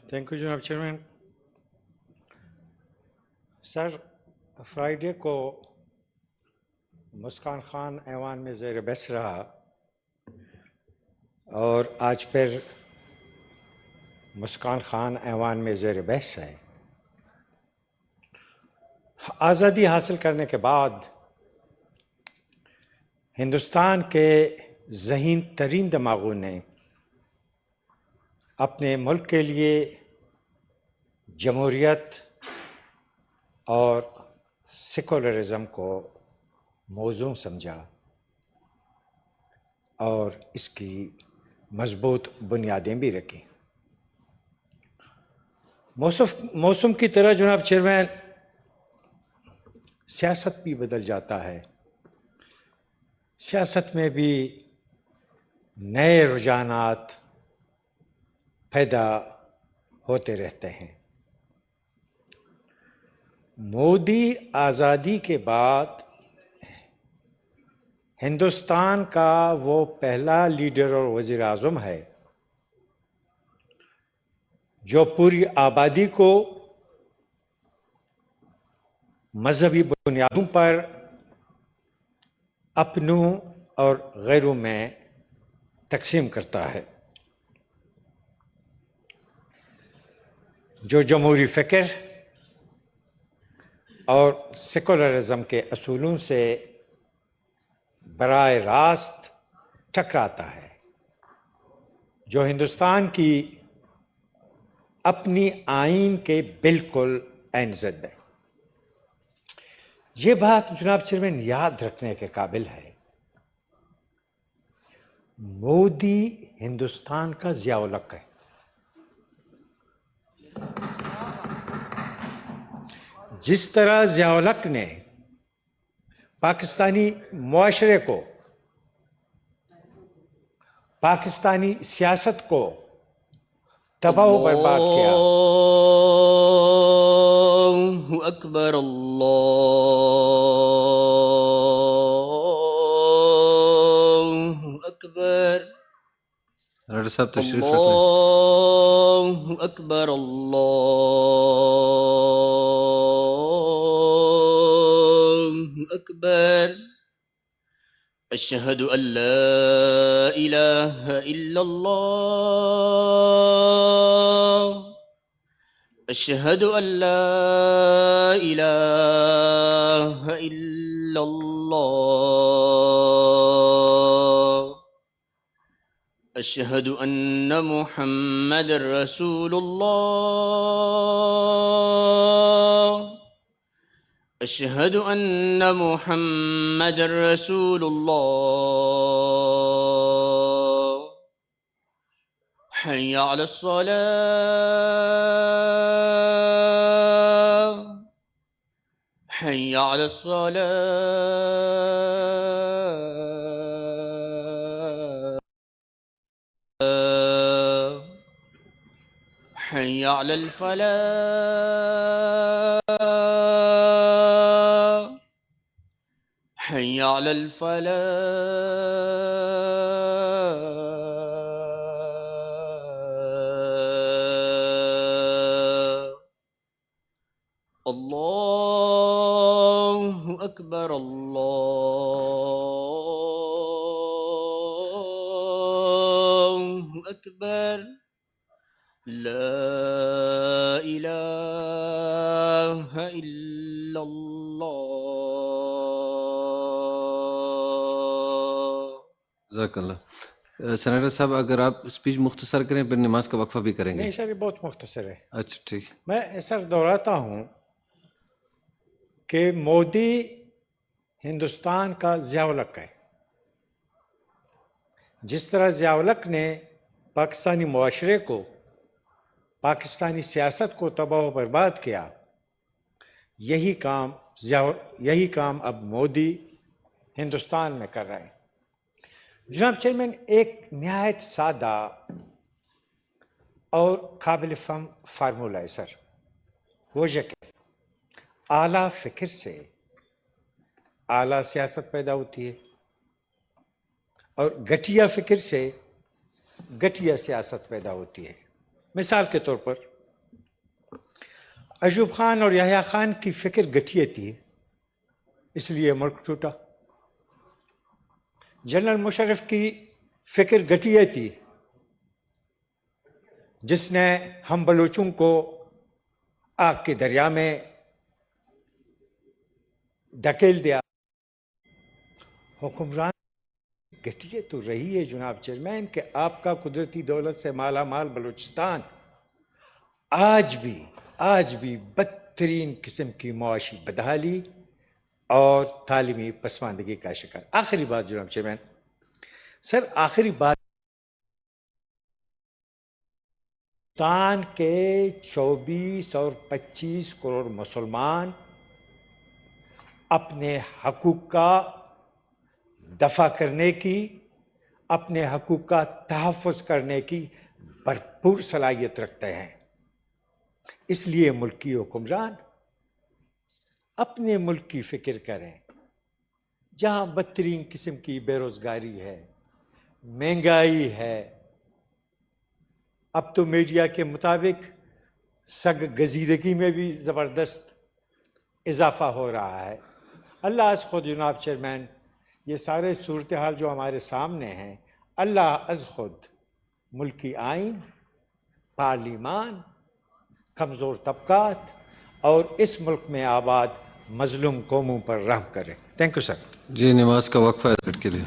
Thank you جناب chairman. سر، Friday کو مسکان خان ایوان میں زیر بحث رہا اور آج پھر مسکان خان ایوان میں زیر بحث ہے. آزادی حاصل کرنے کے بعد ہندوستان کے ذہین ترین دماغوں نے اپنے ملک کے لیے جمہوریت اور سیکولرزم کو موزوں سمجھا اور اس کی مضبوط بنیادیں بھی رکھیں. موسم کی طرح جناب چیئرمین سیاست بھی بدل جاتا ہے. سیاست میں بھی نئے رجحانات پیدا ہوتے رہتے ہیں. مودی آزادی کے بعد ہندوستان کا وہ پہلا لیڈر اور وزیر اعظم ہے جو پوری آبادی کو مذہبی بنیادوں پر اپنوں اور غیروں میں تقسیم کرتا ہے، جو جمہوری فکر اور سیکولرزم کے اصولوں سے براہ راست ٹکراتا ہے، جو ہندوستان کی اپنی آئین کے بالکل عین ضد ہے. یہ بات جناب چیئرمین یاد رکھنے کے قابل ہے. مودی ہندوستان کا ضیاء الحق ہے. جس طرح ضیاء الحق نے پاکستانی معاشرے کو، پاکستانی سیاست کو تباہ و برباد کیا. اللہ اکبر، اللہ اکبر. ڈاکٹر صاحب تشریف رکھیں. اللہ اکبر، اللہ اکبر. اشہد ان لا الہ الا اللہ، اشہد ان لا الہ الا اللہ، اشہد ان محمد رسول اللہ، اشہد ان محمد رسول اللہ. حی علی الصلاة، حی علی الصلاة، حی علی الفلاح، حی علی الفلاح. اللہ اکبر، اللہ اکبر. لا الہ الا اللہ. جزاک اللہ. سینیٹر صاحب اگر آپ اسپیچ مختصر کریں پھر نماز کا وقفہ بھی کریں گے. نہیں سر، یہ بہت مختصر ہے. اچھا ٹھیک. میں سر دہراتا ہوں کہ مودی ہندوستان کا ضیاء الحق ہے. جس طرح ضیاء الحق نے پاکستانی معاشرے کو، پاکستانی سیاست کو تباہ و برباد کیا، یہی کام اب مودی ہندوستان میں کر رہے ہیں. جناب چیئرمین، ایک نہایت سادہ اور قابل فہم فارمولہ ہے سر. وہ یہ کہ اعلیٰ فکر سے اعلیٰ سیاست پیدا ہوتی ہے اور گھٹیا فکر سے گھٹیا سیاست پیدا ہوتی ہے. مثال کے طور پر ایوب خان اور یحییٰ خان کی فکر گٹھیے تھی، اس لیے ملک ٹوٹا. جنرل مشرف کی فکر گٹھیے تھی، جس نے ہم بلوچوں کو آگ کے دریا میں دھکیل دیا. حکمران گٹھیے تو رہی ہے جناب چیئرمین کہ آپ کا قدرتی دولت سے مالا مال بلوچستان آج بھی بدترین قسم کی معاشی بدحالی اور تعلیمی پسماندگی کا شکار. آخری بات جناب چیئرمین سر، آخری بات، ہندوستان کے 24 اور 25 کروڑ مسلمان اپنے حقوق کا دفع کرنے کی، اپنے حقوق کا تحفظ کرنے کی بھرپور صلاحیت رکھتے ہیں. اس لیے ملکی حکمران اپنے ملک کی فکر کریں. جہاں بدترین قسم کی بے روزگاری ہے، مہنگائی ہے، اب تو میڈیا کے مطابق سگ گزیدگی میں بھی زبردست اضافہ ہو رہا ہے. اللہ از خود جناب چیئرمین یہ سارے صورتحال جو ہمارے سامنے ہیں، اللہ از خود ملکی آئین، پارلیمان، کمزور طبقات اور اس ملک میں آباد مظلوم قوموں پر رحم کرے. Thank you sir. جی، نماز کا وقفہ ہے کے لیے.